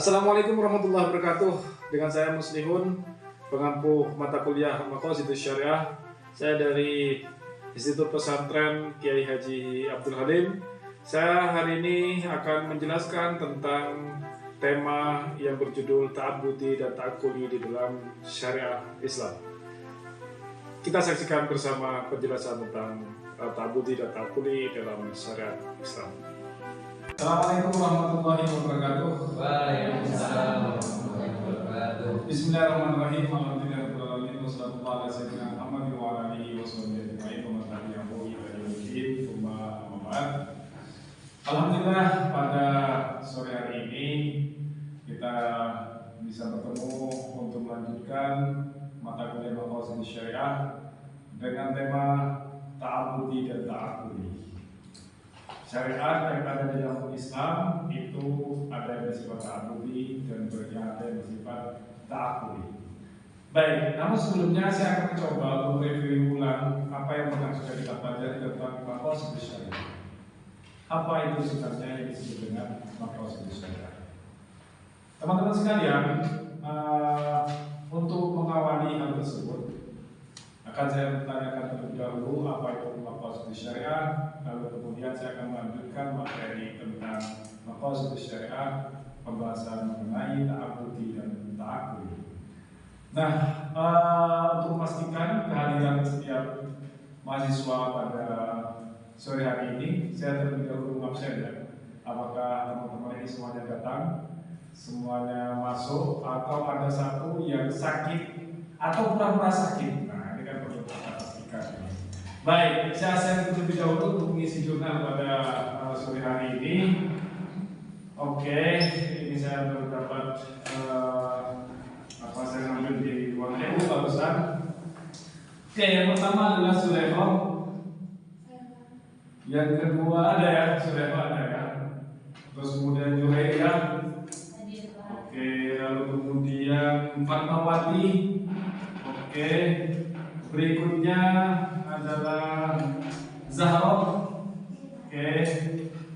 Assalamualaikum warahmatullahi wabarakatuh. Dengan saya Muslihun, pengampu mata kuliah Maqasidus Syariah. Saya dari Institut Pesantren Kiai Haji Abdul Halim. Saya hari ini akan menjelaskan tentang tema yang berjudul Ta'abbudi dan Ta'akkuli di dalam Syariah Islam. Kita saksikan bersama penjelasan tentang Ta'abbudi dan Ta'akkuli dalam Syariat Islam. Assalamualaikum warahmatullahi wabarakatuh. Waalaikumsalam warahmatullahi wabarakatuh. Bismillahirrahmanirrahim. Alhamdulillahirabbil alamin wassalatu ala sayyidina Muhammad wa ala alihi washabihi ajmain wa man tabi'ahu ila yaumil tsumma amma ba'd. Alhamdulillah, pada sore hari ini kita bisa bertemu untuk melanjutkan mata kuliah Maqasidus Syariah dengan tema Ta'abbudi dan Ta'akkuli. Syariat yang ada di dalam Islam itu ada yang bersifat ta'abbudi dan ada yang bersifat ta'akkuli. Baik, namun sebelumnya saya akan mencoba untuk mereview ulang apa yang pernah sudah kita pelajari tentang Maqasidus Syariah. Apa itu sebenarnya yang disebut dengan Maqasidus Syariah? Teman-teman sekalian, untuk mengawali hal tersebut akan saya bertanyakan terlebih dahulu apa itu Maqasidus Syariah, lalu kemudian saya akan melanjutkan materi tentang Maqasidus Syariah, pembahasan mengenai ta'abbudi dan ta'akkuli. Nah, untuk memastikan kehadiran setiap mahasiswa pada sore hari ini, saya terlebih dahulu mengabsen ya. Apakah teman-teman ini semuanya datang, semuanya masuk, atau ada satu yang sakit atau pura-pura sakit? Perlu kita pastikan. Baik, saya terlebih dahulu untuk mengisi jurnal pada sore hari ini. Oke, ini saya baru dapat apa saya ngambil di ruang EU barusan. Oke, yang pertama adalah Suleho. Yang kedua ada ya, Suleho ada ya. Terus kemudian Jureya. Oke, lalu kemudian Fatmawati. Oke. Berikutnya adalah Zahra. Oke.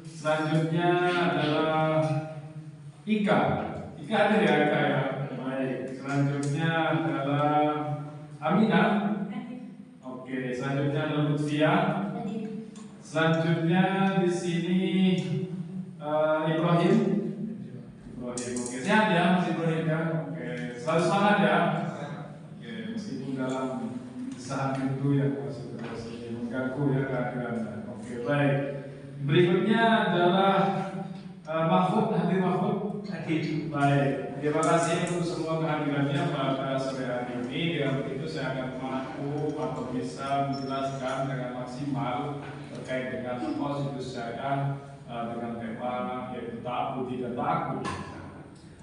Selanjutnya adalah Ika. Ika ada ya, Ika ya. Baik. Selanjutnya adalah Aminah. Oke. Selanjutnya adalah Lutfia. Selanjutnya di sini Ibrahim. Oke. Sehat ya, Mas Ibrahim ya. Oke. Selalu semangat ya. Oke. Meskipun dalam saat itu yang masuk terus mengganggu ya kehadiran. Oke, baik. Berikutnya adalah Mahfud, hadir Mahfud. Hadir. Baik. Terima kasih untuk semua kehadirannya pada sore hari ini. Dengan begitu saya akan mampu atau bisa menjelaskan dengan maksimal terkait dengan Maqasidus Syariah dengan tema yaitu ta'abbudi dan ta'akkuli.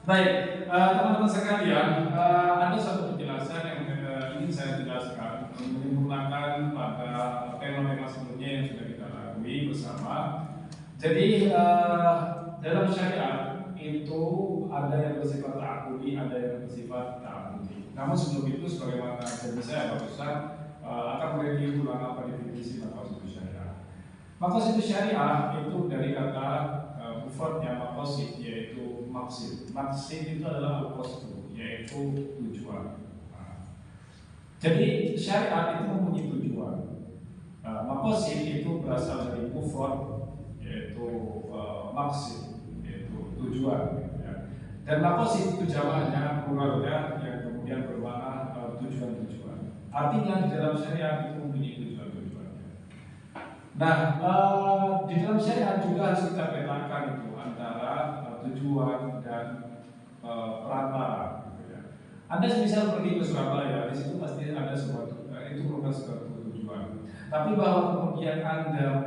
Baik, teman-teman sekalian, ada satu penjelasan yang ingin saya jelaskan menyempurnakan pada tema-tema sebelumnya yang sudah kita lalui bersama. Jadi dalam syariat itu ada yang bersifat ta'akkuli, ada yang bersifat ta'abbudi. Namun sebelum itu, sebagaimana janji saya barusan akan mereview ulang apa definisi Maqasidus Syariah. Maqasidus Syariah itu dari kata mufradnya maqasid, yaitu maksud. Maksud itu adalah al-qasdu, yaitu tujuan. Jadi syariat itu mempunyai tujuan. Maqasid itu berasal dari mufrad, yaitu maksud, yaitu tujuan. Ya. Dan maqasid itu jamaknya, pluralnya, yang kemudian bermakna tujuan-tujuan. Artinya di dalam syariat itu mempunyai tujuan-tujuan. Nah, di dalam syariat juga harus kita petakan itu antara tujuan dan perantara. Anda misal pergi ke Surabaya, di situ pasti ada suatu itu merupakan suatu tujuan. Tapi bahwa kemudian Anda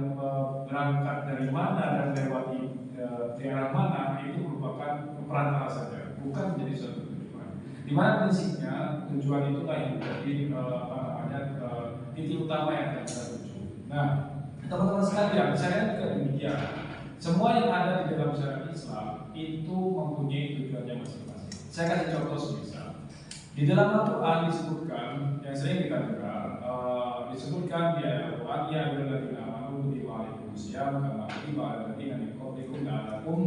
berangkat dari mana dan lewati daerah mana itu merupakan perantara saja, bukan menjadi suatu tujuan. Di mana prinsipnya tujuan itulah yang menjadi titik utama yang akan kita tuju. Nah, teman-teman sekalian, saya juga demikian. Semua yang ada di dalam syariat Islam itu mempunyai tujuannya masing-masing. Saya kasih contoh semisal. Di dalam Al-Quran disebutkan, yang sering kita dengar, disebutkan di ayat Al-Quran, ya ayyuhalladzina amanu kutiba alaikumus syiyam kama kutiba alal ladzina min qablikum la'allakum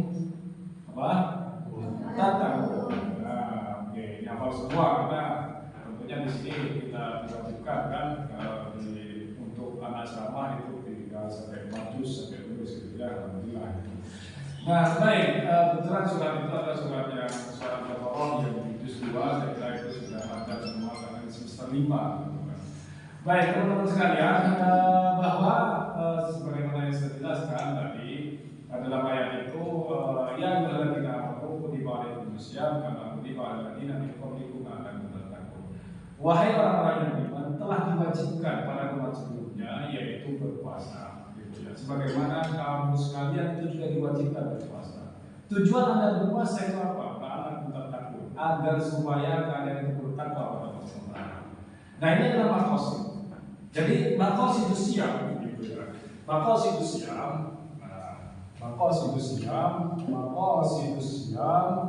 Tatawur. Nah, oke, ini hafal semua karena tentunya di sini kita diwajibkan kan untuk anak asrama itu 3 sampai 4 juz sampai lulus gitu ya, alhamdulillah. Nah, baik, kebetulan surat itu adalah surat yang surat Al-Qur'an yang di juz 2, saya kira itu sudah ada semua karena di semester 5 gitu kan. Baik, teman-teman sekalian, bahwa sebagaimana yang saya jelaskan tadi dalam ayat itu yang adalah kutiba alaikum karena kutiba alal ladzina min qablikum la'allakum tattaqun. Wahai orang-orang yang beriman, telah diwajibkan pada umat sebelumnya yaitu berpuasa. Gitu ya. Sebagaimana kamu sekalian itu juga diwajibkan berpuasa. Tujuan Anda berpuasa itu apa? La'allakum tattaqun, agar supaya kalian itu bertakwa kepada Allah SWT. Nah, ini adalah maqasid. Jadi maqasid itu siam gitu ya. Maqasid itu siam. Maqasid siam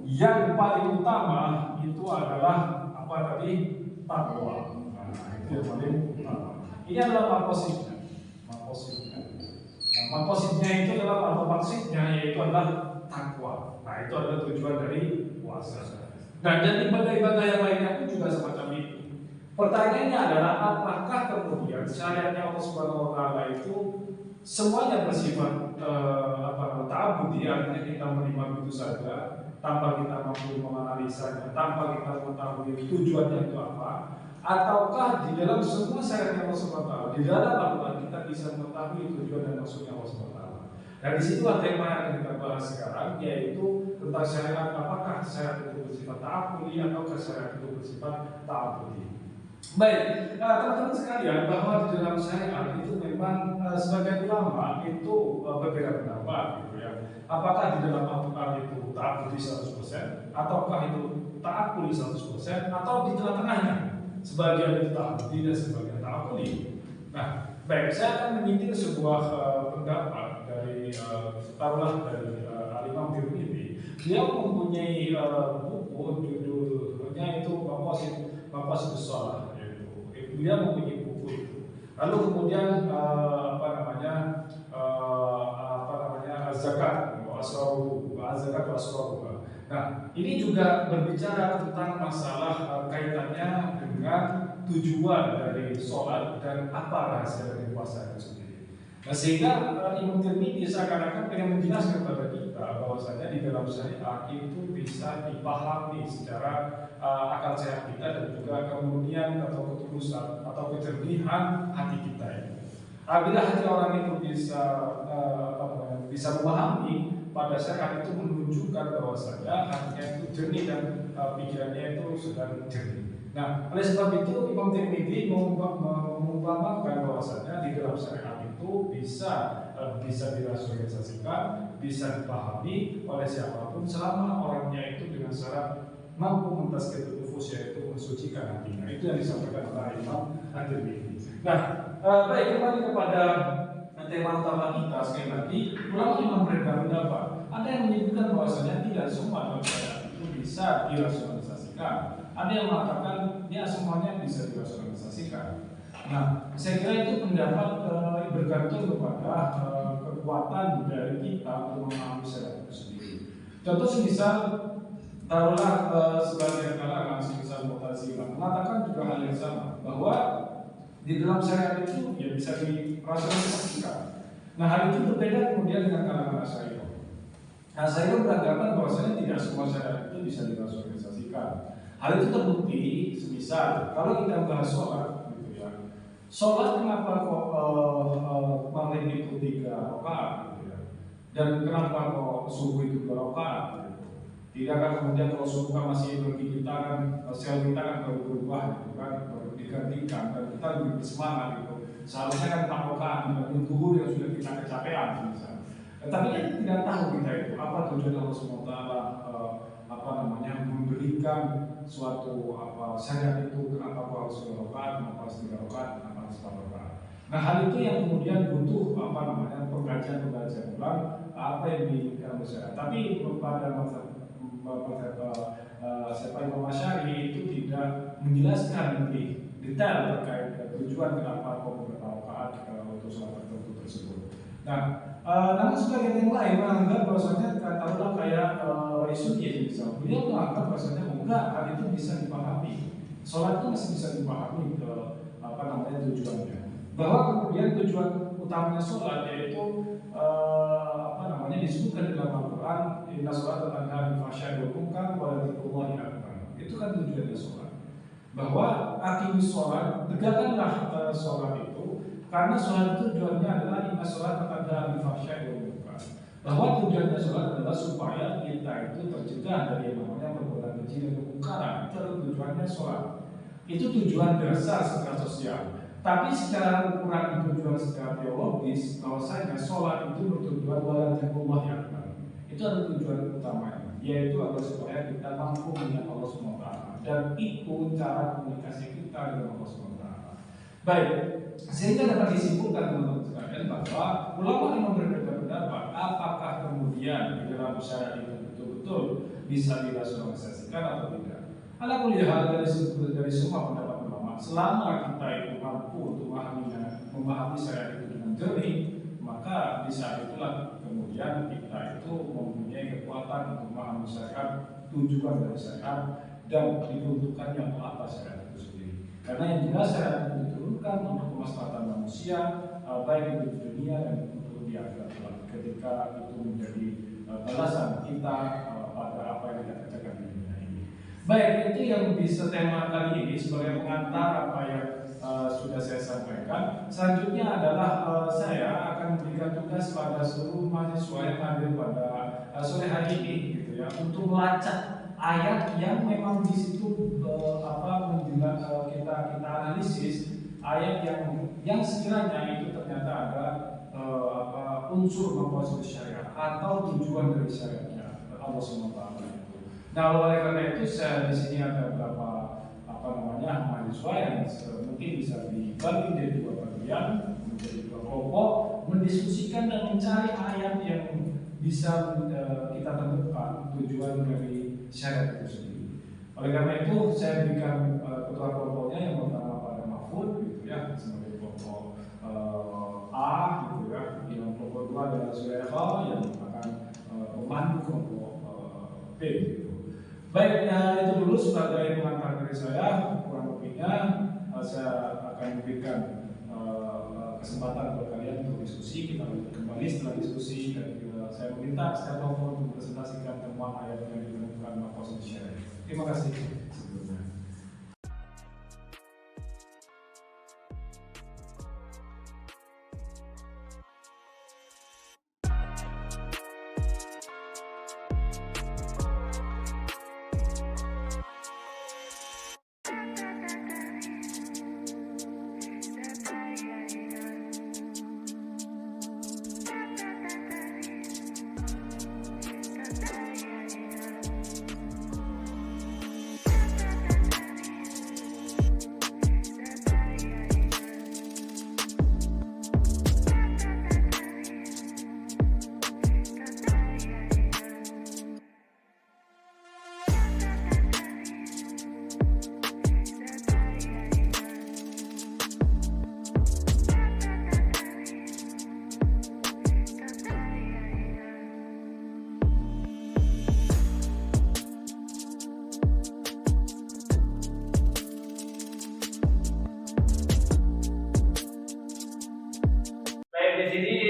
yang paling utama itu adalah apa tadi? Takwa. Nah, itu yang paling utama. Ini adalah maqasidnya. Nah, maqasidnya itu adalah apa? Maksudnya yaitu adalah takwa. Nah, itu adalah tujuan dari puasa. Nah, dan ibadah-ibadah yang lainnya pun juga semacam itu. Pertanyaannya adalah apakah kemudian syariatnya Allah Subhanahu wa taala itu semuanya bersifat ta'abbudi, artinya kita menerima begitu saja tanpa kita mampu menganalisanya, tanpa kita mengetahui tujuannya itu apa, ataukah di dalam semua syariat Allah Subhanahu wa taala, di dalam Al-Qur'an kita bisa mengetahui tujuan dan maksudnya Allah Subhanahu wa taala. Dan di situlah tema yang akan kita bahas sekarang, yaitu tentang syariat, apakah syariat itu bersifat ta'abbudi ataukah syariat itu bersifat ta'abbudi. Baik, teman-teman sekalian, bahwa di dalam syariat itu memang sebagian ulama itu berbeda pendapat gitu ya. Apakah di dalam Al-Qur'an itu ta'abbudi 100% ataukah itu ta'abbudi 100% atau di tengah-tengahnya, sebagian itu ta'abbudi dan sebagian ta'abbudi. Nah, baik, saya akan menyitir sebuah pendapat dari taruhlah dari Al-Imam Tirmidzi. Dia mempunyai buku judulnya itu Maqasid Shalah. Dia mempunyai buku itu. Lalu kemudian zakat asraruha. Nah, ini juga berbicara tentang masalah kaitannya dengan tujuan dari sholat dan apa rahasia dari puasa itu sendiri. Nah, sehingga Imam Tirmidzi seakan-akan pengen menjelaskan kepada kita bahwasanya di dalam syariat itu bisa dipahami secara akal sehat kita dan juga kemudian atau ketulusan atau kejernihan hati kita ini. Apabila hati orang itu bisa memahami, pada syariat itu menunjukkan bahwasanya hatinya itu jernih dan pikirannya itu sedang jernih. Nah, oleh sebab itu Imam Tirmidzi mengumpamakan bahwasanya di dalam syariat itu bisa dirasionalisasikan, bisa dipahami oleh siapapun selama orangnya itu dengan syarat mampu mentazkiyatun nufus, yaitu mensucikan hatinya. Itu yang disampaikan oleh Imam At-Tirmidzi. Nah, baik, kembali kepada tema utama kita sekali lagi, ulama berbeda pendapat. Ada yang menyebutkan bahwasanya tidak semua dalam syariat itu bisa dirasionalisasikan. Ada yang mengatakan ya semuanya bisa dirasionalisasikan. Nah, saya kira itu pendapat bergantung kepada kekuatan dari kita untuk memahami syariat itu sendiri. Contoh semisal taruhlah sebagian kalangan semisal Mu'tazilah mengatakan juga hal yang sama, bahwa di dalam syariat itu ya bisa dirasionalisasikan. Nah, hal itu berbeda kemudian dengan kalangan Asy'ariyah. Asy'ariyah beranggapan bahwasanya tidak semua syariat itu bisa dirasionalisasikan. Hal itu terbukti semisal kalau kita bahas sholat, gitu ya. Sholat kenapa kok maghrib itu 3 rakaat, gitu ya. Dan kenapa kok subuh itu 2 rakaat, gitu. Tidak kan kemudian kalau subuh kan masih bergigit tangan, sel kita kan baru berubah, gitu kan, baru digantikan dan kita lebih bersemangat gitu. Seharusnya kan 4 rakaat dibanding zuhur yang sudah kita kecapean misalnya. Tapi kan tidak tahu kita itu apa tujuan Allah SWT memberikan suatu syariat itu, kenapa harus 2 rakaat, kenapa harus 3 rakaat, kenapa harus 4 rakaat. Nah, hal itu yang kemudian butuh pengkajian ulang apa yang diinginkan masyarakat. Tapi pada Imam Asy'ari itu tidak menjelaskan lebih detail terkait tujuan kenapa kok beberapa rakaat untuk sholat tertentu tersebut. Nah, Namun sebagian yang lain menganggap bahwasanya katakanlah kayak Raisuddin misalnya, beliau menganggap bahwasanya enggak, hal itu bisa dipahami. Sholat itu masih bisa dipahami ke tujuannya. Bahwa kemudian tujuan utamanya sholat yaitu disebutkan dalam Al-Quran, inna sholat tanha 'anil fahsya'i wal munkar wa dzikrullahi akbar. Itu kan tujuannya sholat. Bahwa akimis sholat, tegakkanlah sholat itu, karena sholat itu tujuannya adalah inna sholat tanha 'anil fahsya'i wal munkar. Bahwa tujuannya sholat adalah supaya kita itu tercegah dari yang namanya perbuatan keji dan kemungkaran. Itu adalah tujuannya sholat. Itu tujuan dasar secara sosial. Tapi secara ukuran tujuan secara teologis, bahwasanya sholat itu bertujuan wa'adzikullahi akbar. Itu adalah tujuan utamanya, yaitu adalah supaya kita mampu mengingat Allah SWT, dan itu cara komunikasi kita dengan Allah SWT. Baik, sehingga dapat disimpulkan teman-teman sekalian bahwa ulama yang berbeda pendapat apakah kemudian di dalam syariat itu betul-betul bisa dirasionalisasikan atau tidak. Ala kulli hal, dari semua pendapat ulama, selama kita itu mampu untuk memahami syariat itu dengan jernih, maka di saat itulah kemudian kita itu mempunyai kekuatan untuk memahami syariat, tujuan dari syariat, dan dibutuhkannya untuk apa syariat itu sendiri. Karena yang jelas syariat itu diturunkan untuk kemaslahatan manusia, baik itu di dunia dan untuk di akhirat kelak, ketika itu menjadi balasan kita pada apa yang kita kerjakan di dunia ini. Baik, itu yang bisa tema kali ini sebagai pengantar apa yang sudah saya sampaikan. Selanjutnya adalah saya akan memberikan tugas pada seluruh mahasiswa yang hadir pada sore hari ini, gitu ya, untuk melacak ayat yang memang di situ kita analisis ayat yang sekiranya itu ternyata ada unsur memposisi syariat atau tujuan dari syariatnya Allah SWT. Nah, oleh karena itu saya di sini ada beberapa mahasiswa yang mungkin bisa dibagi menjadi dua bagian, menjadi dua kelompok, mendiskusikan dan mencari ayat yang bisa kita tentukan tujuan dari syariat itu sendiri. Oleh karena itu saya berikan ketua kelompoknya yang pertama pada Mahfud, gitu ya, sebagai kelompok A, gitu ya. Yang kelompok dua adalah Zulekha yang akan memandu kelompok B, gitu. Baik, itu dulu sebagai pengantar dari saya. Kurang lebihnya saya akan memberikan kesempatan buat kalian untuk diskusi. Kita lanjut kembali setelah diskusi, dan saya meminta setiap kelompok untuk presentasikan temuan ayat yang ditemukan Mahfuz Syariah. Terima kasih sebelumnya.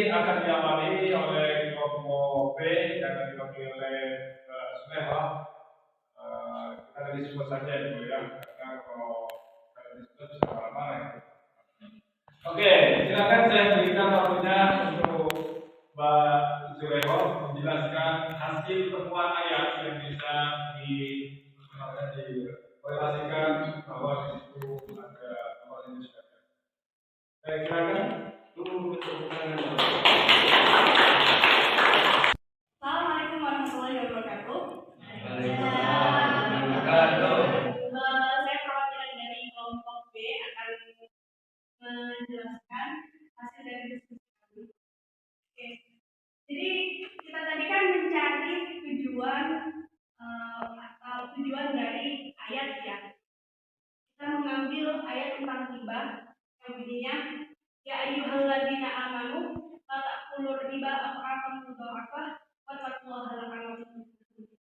Akan diawali oleh kelompok B yang diwakili oleh Zulekha. Kita dari sebut saja dulu ya, karena kalau kalian disebut sudah marah-marah ya. Oke, silakan saya berikan waktunya untuk Mbak Zulekha menjelaskan hasil temuan ayat yang bisa dikorelasikan bahwa di situ ada Allah ini sudah. Baik, silakan. Assalamualaikum warahmatullahi wabarakatuh. Saya perwakilan dari kelompok B akan menjelaskan hasil dari diskusi kami. Oke. Jadi kita tadi kan mencari tujuan dari ayat ya. Kita mengambil ayat tentang hibah yang bunyinya ya ayyuhalladzina amanu la ulur riba akan mudha'afah wa taqullaha la'allakum tuflihun.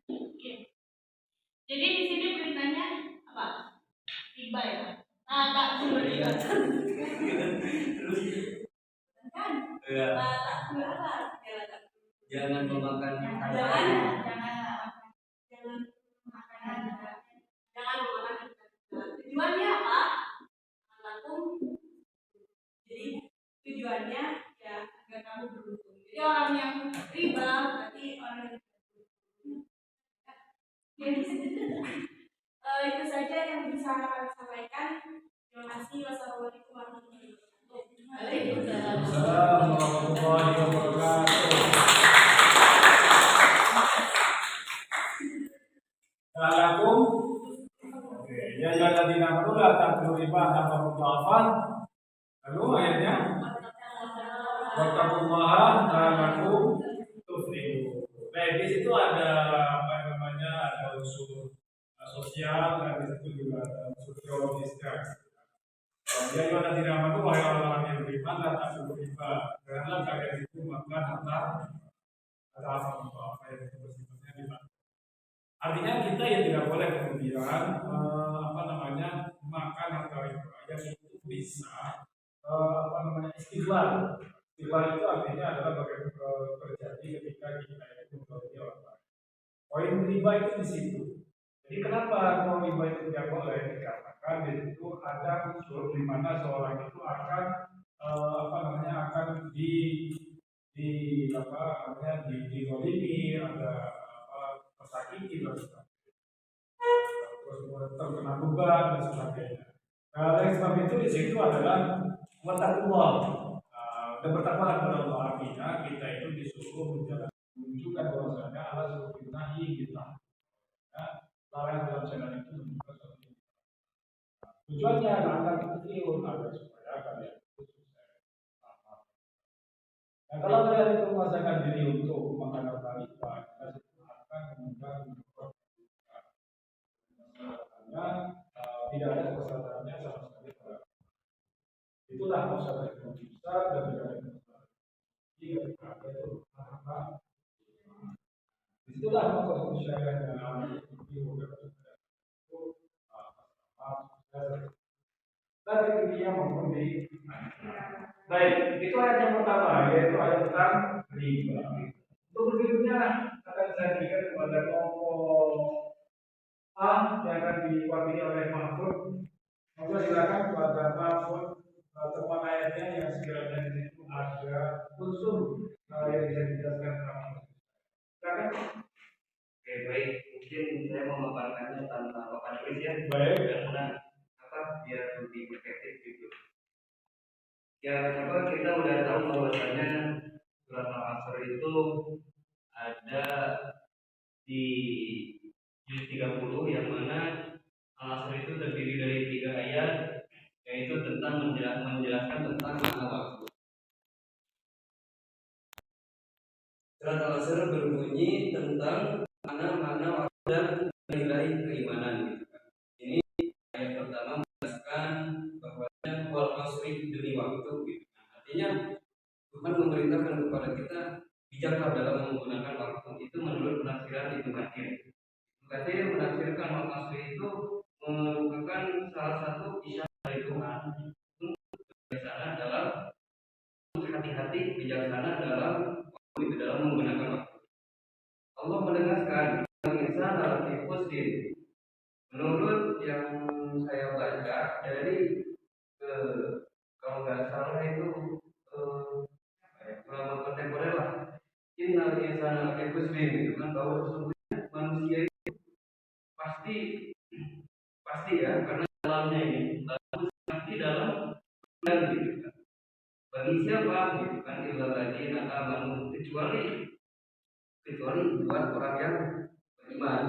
Oke. Jadi di sini beritanya apa? Riba ya. Nah, tak sumber riba. Kan? Iya. Tak sumber apa? Jangan memakan Jangan makanan. Jangan memakan. Tujuannya apa? Lakum. Jadi tujuannya ya agar kamu beruntung. Jadi orang yang riba berarti orang yang jadi itu saja yang bisa kami sampaikan. Terima kasih. Wassalamualaikum warahmatullahi wabarakatuh. Waalaikumsalam. Assalamualaikum warahmatullahi wabarakatuh. Assalamualaikum. Oke, ya tadi nama itu tak perlu riba tanpa mudha'afah. Lalu ayatnya wattaqullaha la'allakum tuflihun. Nah, di situ ada apa namanya, ada unsur sosial dan di situ juga ada unsur teologisnya. Ya tadi nama itu wahai orang-orang yang beriman dan tak perlu riba. Karena kalian itu makan harta apa yang itu bersifatnya riba. Artinya kita ya tidak boleh kemudian apa namanya makan harta riba yang itu bisa apa namanya istighfar. Istighfar itu artinya adalah bagaimana terjadi ketika kita itu memperoleh orang lain. Poin riba itu di situ. Jadi kenapa kalau riba itu tidak boleh dikatakan di situ ada unsur di mana seorang itu akan apa namanya akan di apa namanya dizalimi, ada apa tersakiti dan sebagainya, terus terkena beban dan sebagainya. Nah, oleh sebab itu di situ adalah wattaqullah, dan bertakwa kepada Allah. Artinya kita itu disuruh menunjukkan bahwasanya Allah suruh kita kita larang dalam channel itu menunjukkan suatu tujuannya adalah agar supaya kalian itu sukses. Nah, kalau kalian itu memaksakan diri untuk makan harta riba, kita itu akan mengundang karena tidak ada kesesatannya sama sekali. Itulah masalah yang besar dan tidak ada masalah. Jika ada itu apa? Itulah masalah syariat dalam dari dunia maupun di baik, itu ayat yang pertama, yaitu ayat tentang riba. Untuk berikutnya akan saya berikan kepada kelompok A yang akan diwakili oleh Mahfud. Maka silakan kepada Mahfud temuan ayatnya yang sekiranya di situ ada unsur yang bisa dijelaskan tentang. Silakan. Oke, baik. Mungkin saya memaparkannya tanpa papan tulis ya. Baik. Karena biar lebih efektif gitu. Ya, kita udah tahu bahwasanya surat Al-Asr itu ada di juz 30 yang mana Al-Asr itu terdiri dari 3 ayat, yaitu tentang menjelaskan tentang makna waktu. Surat Al-Asr berbunyi tentang makna waktu dan nilai keimanan. Ini ayat pertama menjelaskan bahwa wal asri demi waktu gitu. Artinya Tuhan memerintahkan kepada kita bijaklah dalam menggunakan waktu. Itu menurut penafsiran Ibnu Katsir. Ibnu Katsir menafsirkan wal asri itu merupakan salah satu isyarat dari Tuhan untuk bijaksana dalam hati-hati, bijaksana dalam menggunakan waktu. Allah menegaskan insan dalam khusrin. Menurut yang saya baca dari kalau nggak salah itu Kusmin gitu kan, bahwa sesungguhnya manusia itu pasti pasti ya, karena dalamnya ini pasti dalam dan gitu kan. Bagi siapa gitu kan, illa ladzina amanu, kecuali buat orang yang beriman.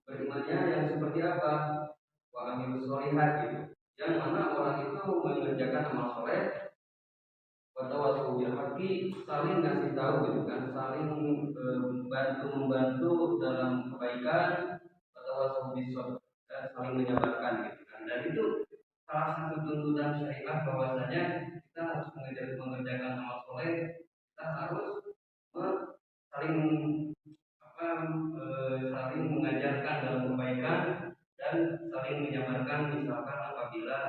Berimannya yang seperti apa? Wa amilus sholihat gitu. Yang mana orang itu mengerjakan amal soleh, watawasau bil haqqi, saling ngasih tahu gitu kan, saling membantu dalam kebaikan, watawasau bis sabr, dan saling menyabarkan gitu kan. Dan itu salah satu tuntutan syariah, bahwasanya kita harus mengerjakan amal soleh, kita harus saling saling mengajarkan dalam kebaikan dan saling menyabarkan, misalkan apabila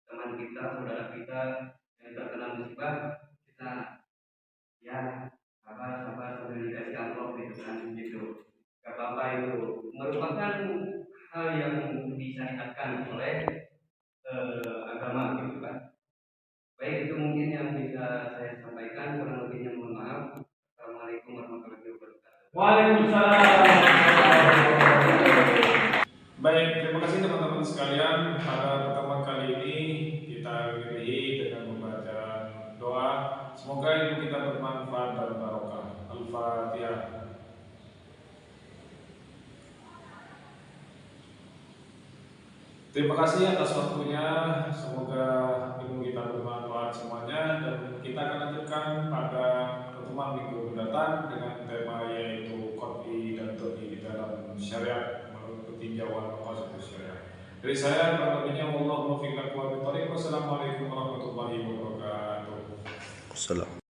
teman kita, saudara kita yang terkena musibah, kita ya sabar sambil dikasih amplop gitu kan, gitu. Gak apa-apa, itu merupakan hal yang disyariatkan oleh agama gitu kan. Baik, itu mungkin yang bisa saya sampaikan, kurang lebihnya mohon maaf. Assalamualaikum warahmatullahi wabarakatuh. Waalaikumsalam. Baik, terima kasih teman-teman sekalian. Pada pertemuan kali ini kita akhiri dengan membaca doa. Semoga ilmu kita bermanfaat dan barokah. Al-Fatihah. Terima kasih atas waktunya. Semoga ilmu kita bermanfaat semuanya, dan kita akan lanjutkan pada pertemuan minggu mendatang dengan tema yaitu qot'i dan tod'i di dalam syariat menurut tinjauan konsep syariat. Dari saya, kurang lebihnya, Wassalamualaikum warahmatullahi wabarakatuh. Salam.